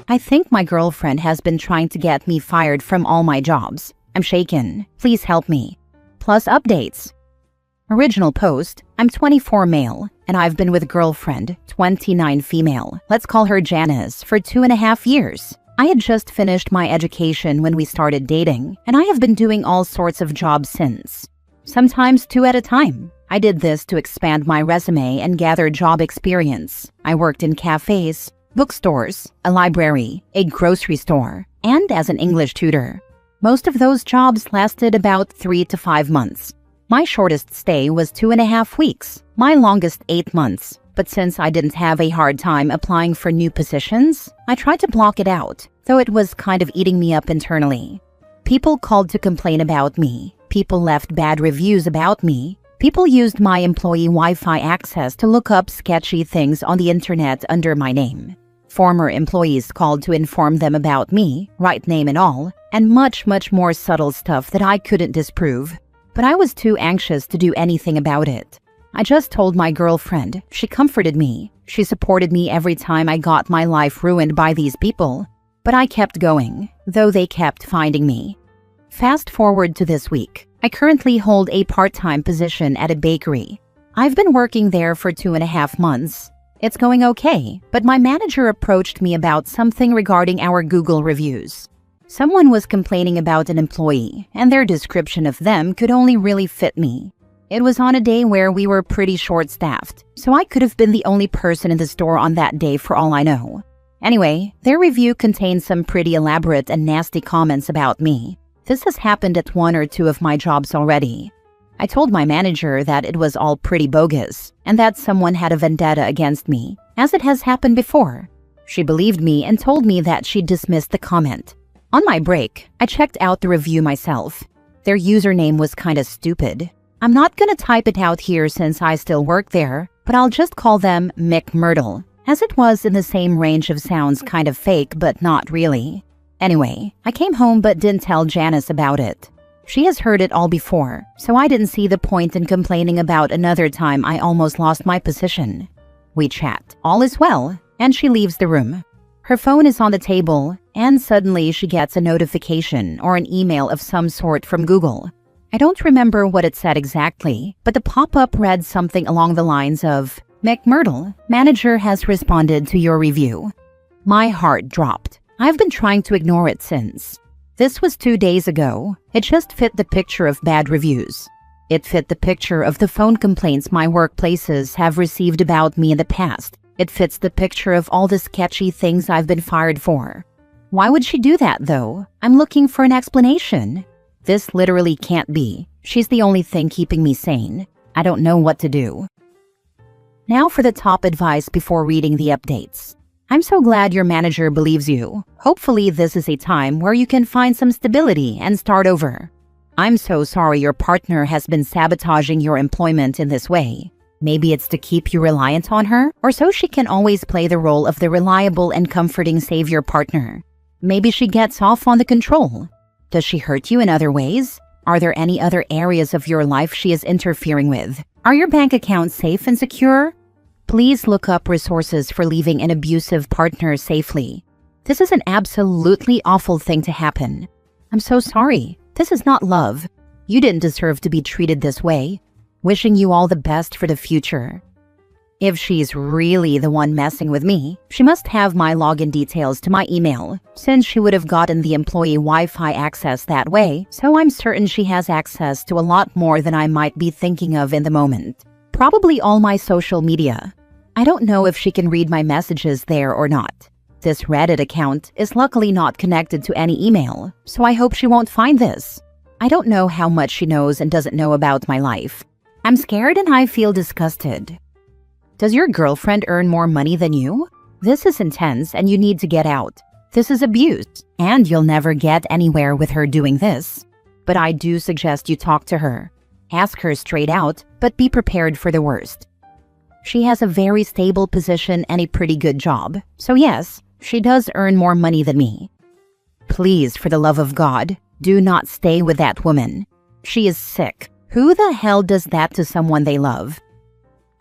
I think my girlfriend has been trying to get me fired from all my jobs. I'm shaken. Please help me. Plus updates. Original post, I'm 24 male, and I've been with girlfriend, 29 female. Let's call her Janice, for 2.5 years. I had just finished my education when we started dating, and I have been doing all sorts of jobs since. Sometimes 2 at a time. I did this to expand my resume and gather job experience. I worked in cafes, bookstores, a library, a grocery store, and as an English tutor. Most of those jobs lasted about 3 to 5 months. My shortest stay was 2.5 weeks, my longest 8 months. But since I didn't have a hard time applying for new positions, I tried to block it out, though it was kind of eating me up internally. People called to complain about me. People left bad reviews about me. People used my employee Wi-Fi access to look up sketchy things on the internet under my name. Former employees called to inform them about me, right name and all, and much more subtle stuff that I couldn't disprove. But I was too anxious to do anything about it. I just told my girlfriend. She comforted me. She supported me every time I got my life ruined by these people. But I kept going, though they kept finding me. Fast forward to this week. I currently hold a part-time position at a bakery. I've been working there for 2.5 months. It's going okay, but my manager approached me about something regarding our Google reviews. Someone was complaining about an employee, and their description of them could only really fit me. It was on a day where we were pretty short-staffed, so I could have been the only person in the store on that day for all I know. Anyway, their review contained some pretty elaborate and nasty comments about me. This has happened at 1 or 2 of my jobs already. I told my manager that it was all pretty bogus, and that someone had a vendetta against me, as it has happened before. She believed me and told me that she dismissed the comment. On my break, I checked out the review myself. Their username was kinda stupid. I'm not gonna type it out here since I still work there, but I'll just call them McMyrtle, as it was in the same range of sounds, kind of fake but not really. Anyway, I came home but didn't tell Janice about it. She has heard it all before, so I didn't see the point in complaining about another time I almost lost my position. We chat, all is well, and she leaves the room. Her phone is on the table, and suddenly she gets a notification or an email of some sort from Google. I don't remember what it said exactly, but the pop-up read something along the lines of, McMyrtle, manager has responded to your review. My heart dropped. I've been trying to ignore it since. This was 2 days ago. It just fit the picture of bad reviews. It fit the picture of the phone complaints my workplaces have received about me in the past. It fits the picture of all the sketchy things I've been fired for. Why would she do that, though? I'm looking for an explanation. This literally can't be. She's the only thing keeping me sane. I don't know what to do. Now for the top advice before reading the updates. I'm so glad your manager believes you. Hopefully this is a time where you can find some stability and start over. I'm so sorry your partner has been sabotaging your employment in this way. Maybe it's to keep you reliant on her, or so she can always play the role of the reliable and comforting savior partner. Maybe she gets off on the control. Does she hurt you in other ways? Are there any other areas of your life she is interfering with? Are your bank accounts safe and secure? Please look up resources for leaving an abusive partner safely. This is an absolutely awful thing to happen. I'm so sorry. This is not love. You didn't deserve to be treated this way. Wishing you all the best for the future. If she's really the one messing with me, she must have my login details to my email, since she would have gotten the employee Wi-Fi access that way, so I'm certain she has access to a lot more than I might be thinking of in the moment. Probably all my social media. I don't know if she can read my messages there or not. This Reddit account is luckily not connected to any email, so I hope she won't find this. I don't know how much she knows and doesn't know about my life. I'm scared and I feel disgusted. Does your girlfriend earn more money than you? This is intense and you need to get out. This is abuse, and you'll never get anywhere with her doing this. But I do suggest you talk to her. Ask her straight out, but be prepared for the worst. She has a very stable position and a pretty good job, so yes, she does earn more money than me. Please, for the love of God, do not stay with that woman. She is sick. Who the hell does that to someone they love?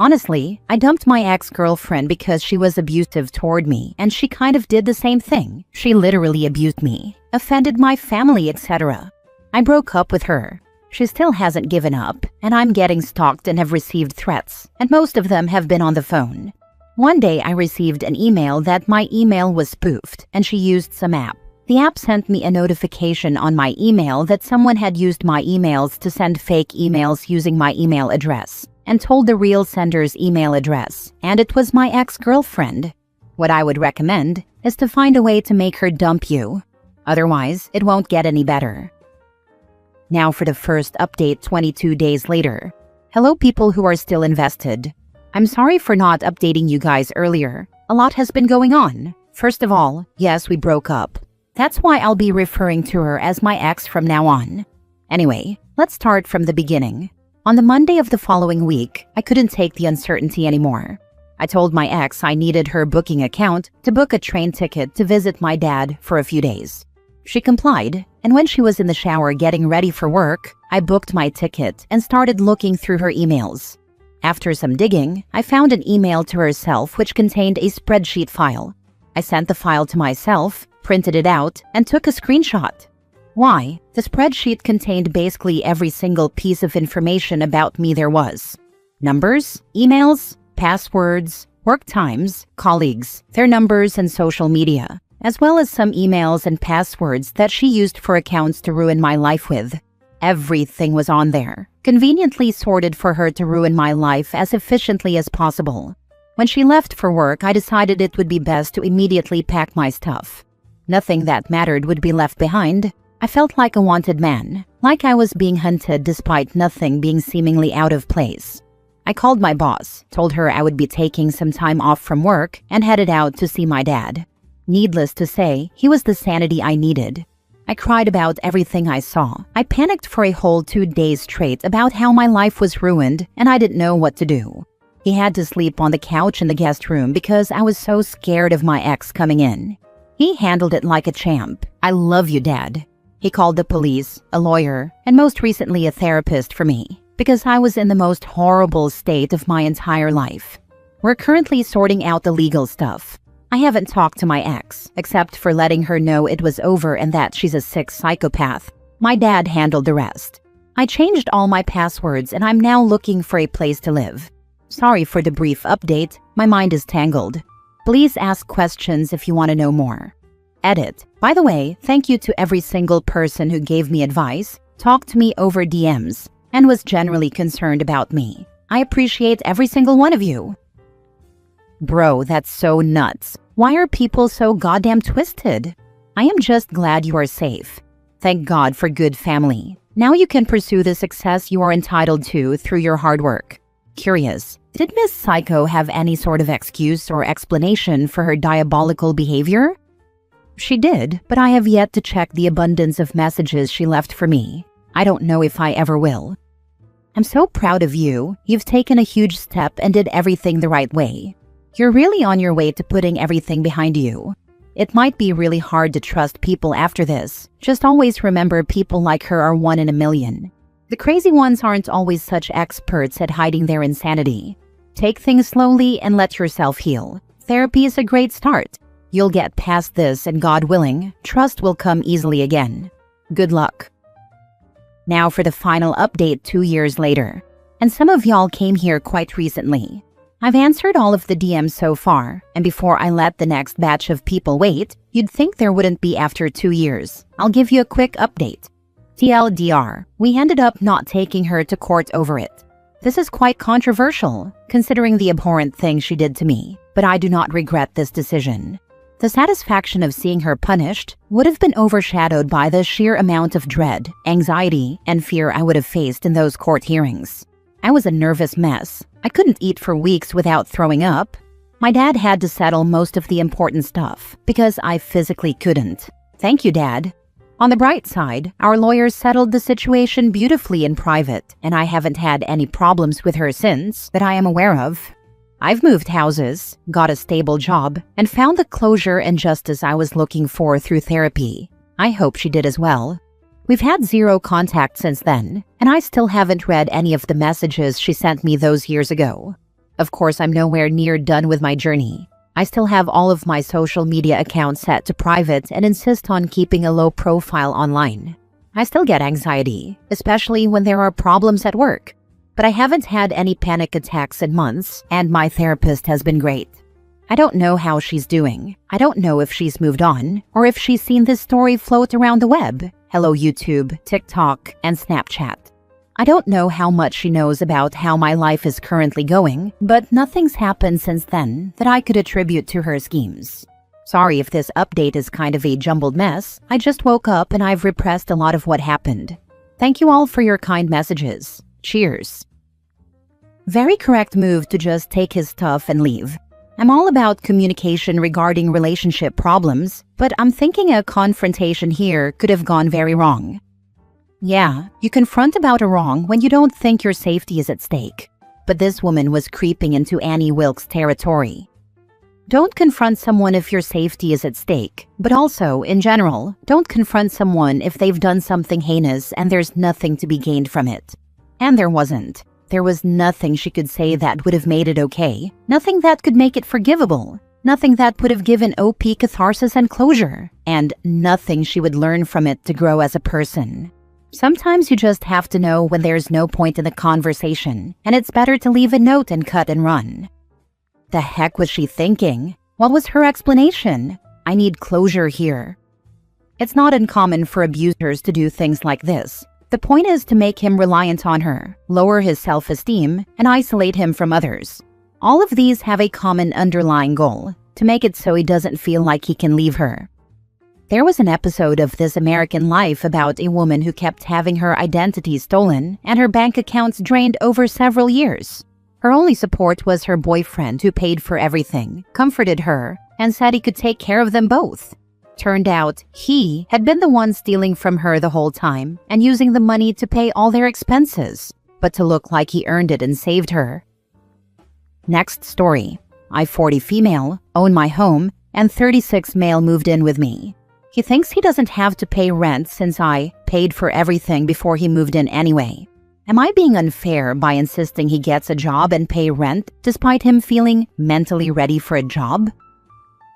Honestly, I dumped my ex-girlfriend because she was abusive toward me, and she kind of did the same thing. She literally abused me, offended my family, etc. I broke up with her. She still hasn't given up, and I'm getting stalked and have received threats, and most of them have been on the phone. One day I received an email that my email was spoofed, and she used some app. The app sent me a notification on my email that someone had used my emails to send fake emails using my email address, and told the real sender's email address, and it was my ex-girlfriend. What I would recommend is to find a way to make her dump you. Otherwise, it won't get any better. Now for the first update 22 days later. Hello people who are still invested. I'm sorry for not updating you guys earlier. A lot has been going on. First of all, yes, we broke up. That's why I'll be referring to her as my ex from now on. Anyway, let's start from the beginning. On the Monday of the following week, I couldn't take the uncertainty anymore. I told my ex I needed her booking account to book a train ticket to visit my dad for a few days. She complied, and when she was in the shower getting ready for work, I booked my ticket and started looking through her emails. After some digging, I found an email to herself which contained a spreadsheet file. I sent the file to myself, printed it out, and took a screenshot. Why? The spreadsheet contained basically every single piece of information about me there was. Numbers, emails, passwords, work times, colleagues, their numbers and social media, as well as some emails and passwords that she used for accounts to ruin my life with. Everything was on there, conveniently sorted for her to ruin my life as efficiently as possible. When she left for work, I decided it would be best to immediately pack my stuff. Nothing that mattered would be left behind. I felt like a wanted man, like I was being hunted despite nothing being seemingly out of place. I called my boss, told her I would be taking some time off from work, and headed out to see my dad. Needless to say, he was the sanity I needed. I cried about everything I saw. I panicked for a whole 2 days straight about how my life was ruined and I didn't know what to do. He had to sleep on the couch in the guest room because I was so scared of my ex coming in. He handled it like a champ. I love you, Dad. He called the police, a lawyer, and most recently a therapist for me, because I was in the most horrible state of my entire life. We're currently sorting out the legal stuff. I haven't talked to my ex, except for letting her know it was over and that she's a sick psychopath. My dad handled the rest. I changed all my passwords and I'm now looking for a place to live. Sorry for the brief update, my mind is tangled. Please ask questions if you want to know more. Edit. By the way, thank you to every single person who gave me advice, talked to me over DMs, and was generally concerned about me. I appreciate every single one of you. Bro, that's so nuts. Why are people so goddamn twisted? I am just glad you are safe. Thank God for good family. Now you can pursue the success you are entitled to through your hard work. Curious, did Miss Psycho have any sort of excuse or explanation for her diabolical behavior? She did, but I have yet to check the abundance of messages she left for me. I don't know if I ever will. I'm so proud of you. You've taken a huge step and did everything the right way. You're really on your way to putting everything behind you. It might be really hard to trust people after this. Just always remember people like her are 1 in a million. The crazy ones aren't always such experts at hiding their insanity. Take things slowly and let yourself heal. Therapy is a great start. You'll get past this and God willing, trust will come easily again. Good luck. Now for the final update 2 years later. And some of y'all came here quite recently. I've answered all of the DMs so far, and before I let the next batch of people wait, you'd think there wouldn't be after 2 years. I'll give you a quick update. TLDR, we ended up not taking her to court over it. This is quite controversial, considering the abhorrent thing she did to me, but I do not regret this decision. The satisfaction of seeing her punished would have been overshadowed by the sheer amount of dread, anxiety, and fear I would have faced in those court hearings. I was a nervous mess. I couldn't eat for weeks without throwing up. My dad had to settle most of the important stuff because I physically couldn't. Thank you, Dad. On the bright side, our lawyers settled the situation beautifully in private, and I haven't had any problems with her since that I am aware of. I've moved houses, got a stable job, and found the closure and justice I was looking for through therapy. I hope she did as well. We've had 0 contact since then, and I still haven't read any of the messages she sent me those years ago. Of course, I'm nowhere near done with my journey. I still have all of my social media accounts set to private and insist on keeping a low profile online. I still get anxiety, especially when there are problems at work. But I haven't had any panic attacks in months, and my therapist has been great. I don't know how she's doing. I don't know if she's moved on, or if she's seen this story float around the web. Hello YouTube, TikTok, and Snapchat. I don't know how much she knows about how my life is currently going, but nothing's happened since then that I could attribute to her schemes. Sorry if this update is kind of a jumbled mess. I just woke up and I've repressed a lot of what happened. Thank you all for your kind messages. Cheers. Very correct move to just take his stuff and leave. I'm all about communication regarding relationship problems, but I'm thinking a confrontation here could have gone very wrong. Yeah, you confront about a wrong when you don't think your safety is at stake. But this woman was creeping into Annie Wilkes territory. Don't confront someone if your safety is at stake, but also, in general, don't confront someone if they've done something heinous and there's nothing to be gained from it. And there wasn't. There was nothing she could say that would have made it okay, nothing that could make it forgivable, nothing that would have given OP catharsis and closure, and nothing she would learn from it to grow as a person. Sometimes you just have to know when there's no point in the conversation, and it's better to leave a note and cut and run. The heck was she thinking? What was her explanation? I need closure here. It's not uncommon for abusers to do things like this. The point is to make him reliant on her, lower his self-esteem, and isolate him from others. All of these have a common underlying goal, to make it so he doesn't feel like he can leave her. There was an episode of This American Life about a woman who kept having her identity stolen and her bank accounts drained over several years. Her only support was her boyfriend, who paid for everything, comforted her, and said he could take care of them both. Turned out, he had been the one stealing from her the whole time and using the money to pay all their expenses, but to look like he earned it and saved her. Next story. I, 40 female, own my home, and 36 male moved in with me. He thinks he doesn't have to pay rent since I paid for everything before he moved in anyway. Am I being unfair by insisting he gets a job and pay rent despite him feeling mentally ready for a job?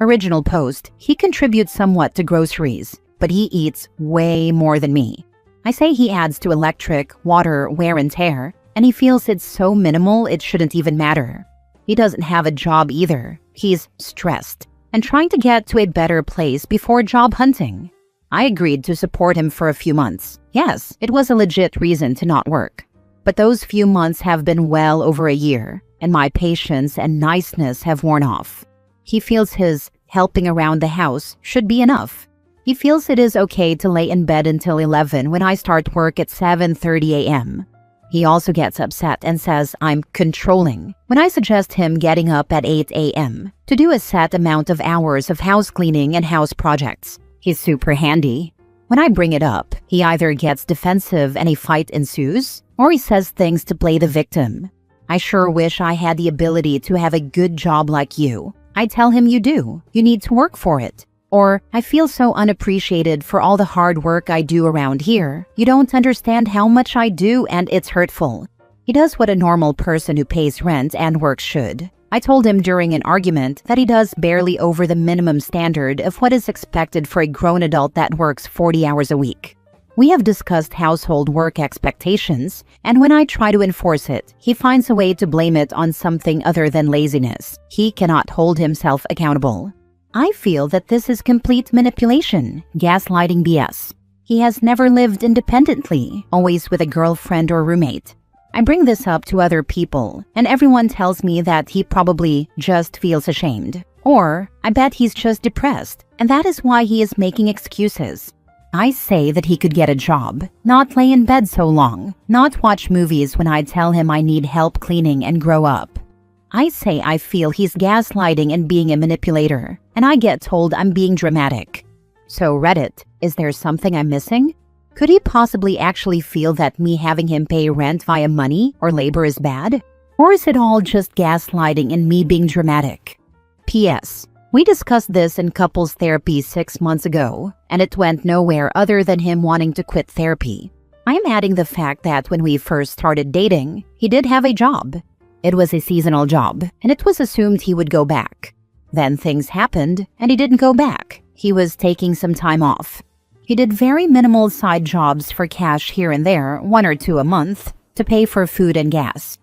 Original post, he contributes somewhat to groceries, but he eats way more than me. I say he adds to electric, water, wear and tear, and he feels it's so minimal it shouldn't even matter. He doesn't have a job either. He's stressed and trying to get to a better place before job hunting. I agreed to support him for a few months. Yes, it was a legit reason to not work. But those few months have been well over a year, and my patience and niceness have worn off. He feels his helping around the house should be enough. He feels it is okay to lay in bed until 11 when I start work at 7:30 a.m. He also gets upset and says I'm controlling when I suggest him getting up at 8 a.m. to do a set amount of hours of house cleaning and house projects. He's super handy. When I bring it up, he either gets defensive and a fight ensues, or he says things to play the victim. I sure wish I had the ability to have a good job like you. I tell him you do. You need to work for it. Or, I feel so unappreciated for all the hard work I do around here. You don't understand how much I do and it's hurtful. He does what a normal person who pays rent and works should. I told him during an argument that he does barely over the minimum standard of what is expected for a grown adult that works 40 hours a week. We have discussed household work expectations, and when I try to enforce it, he finds a way to blame it on something other than laziness. He cannot hold himself accountable. I feel that this is complete manipulation, gaslighting BS. He has never lived independently, always with a girlfriend or roommate. I bring this up to other people, and everyone tells me that he probably just feels ashamed. Or, I bet he's just depressed, and that is why he is making excuses. I say that he could get a job, not lay in bed so long, not watch movies when I tell him I need help cleaning and grow up. I say I feel he's gaslighting and being a manipulator, and I get told I'm being dramatic. So Reddit, is there something I'm missing? Could he possibly actually feel that me having him pay rent via money or labor is bad? Or is it all just gaslighting and me being dramatic? P.S. We discussed this in couples therapy 6 months ago, and it went nowhere other than him wanting to quit therapy. I am adding the fact that when we first started dating, he did have a job. It was a seasonal job, and it was assumed he would go back. Then things happened, and he didn't go back. He was taking some time off. He did very minimal side jobs for cash here and there, 1 or 2 a month, to pay for food and gas.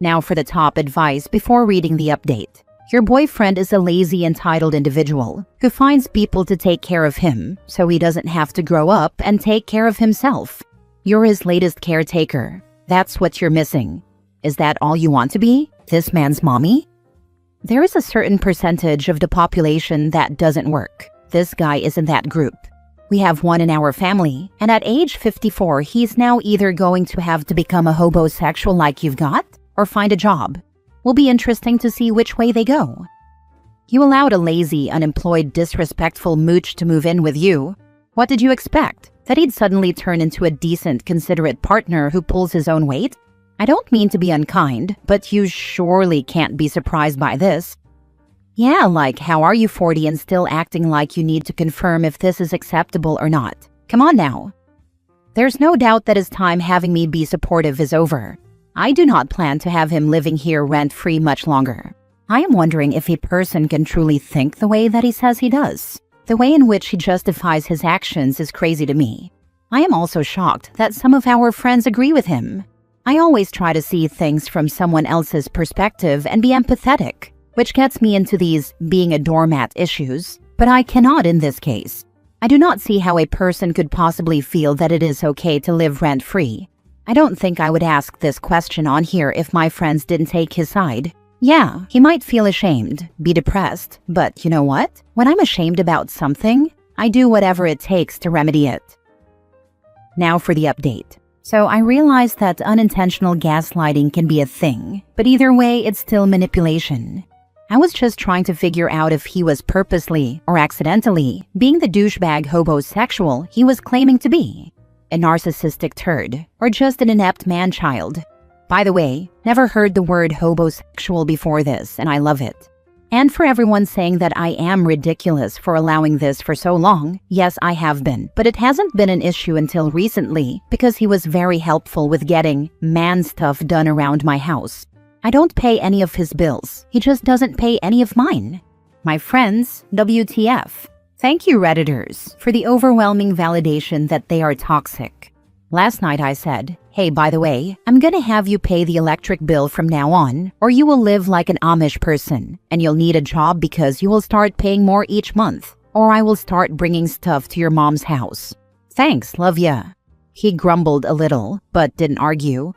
Now for the top advice before reading the update. Your boyfriend is a lazy, entitled individual who finds people to take care of him so he doesn't have to grow up and take care of himself. You're his latest caretaker. That's what you're missing. Is that all you want to be? This man's mommy? There is a certain percentage of the population that doesn't work. This guy is in that group. We have one in our family, and at age 54, he's now either going to have to become a hobosexual like you've got, or find a job. Will be interesting to see which way they go. You allowed a lazy, unemployed, disrespectful mooch to move in with you. What did you expect? That he'd suddenly turn into a decent, considerate partner who pulls his own weight? I don't mean to be unkind, but you surely can't be surprised by this. Yeah, like, how are you 40 and still acting like you need to confirm if this is acceptable or not? Come on now. There's no doubt that his time having me be supportive is over. I do not plan to have him living here rent-free much longer. I am wondering if a person can truly think the way that he says he does. The way in which he justifies his actions is crazy to me. I am also shocked that some of our friends agree with him. I always try to see things from someone else's perspective and be empathetic, which gets me into these being a doormat issues, but I cannot in this case. I do not see how a person could possibly feel that it is okay to live rent-free. I don't think I would ask this question on here if my friends didn't take his side. Yeah, he might feel ashamed, be depressed, but you know what? When I'm ashamed about something, I do whatever it takes to remedy it. Now for the update. So I realized that unintentional gaslighting can be a thing, but either way, it's still manipulation. I was just trying to figure out if he was purposely or accidentally being the douchebag hobosexual he was claiming to be. A narcissistic turd, or just an inept man-child. By the way, never heard the word hobosexual before this, and I love it. And for everyone saying that I am ridiculous for allowing this for so long, yes, I have been, but it hasn't been an issue until recently because he was very helpful with getting man stuff done around my house. I don't pay any of his bills, he just doesn't pay any of mine. My friends, WTF. Thank you, Redditors, for the overwhelming validation that they are toxic. Last night I said, hey, by the way, I'm gonna have you pay the electric bill from now on, or you will live like an Amish person, and you'll need a job because you will start paying more each month, or I will start bringing stuff to your mom's house. Thanks, love ya. He grumbled a little, but didn't argue,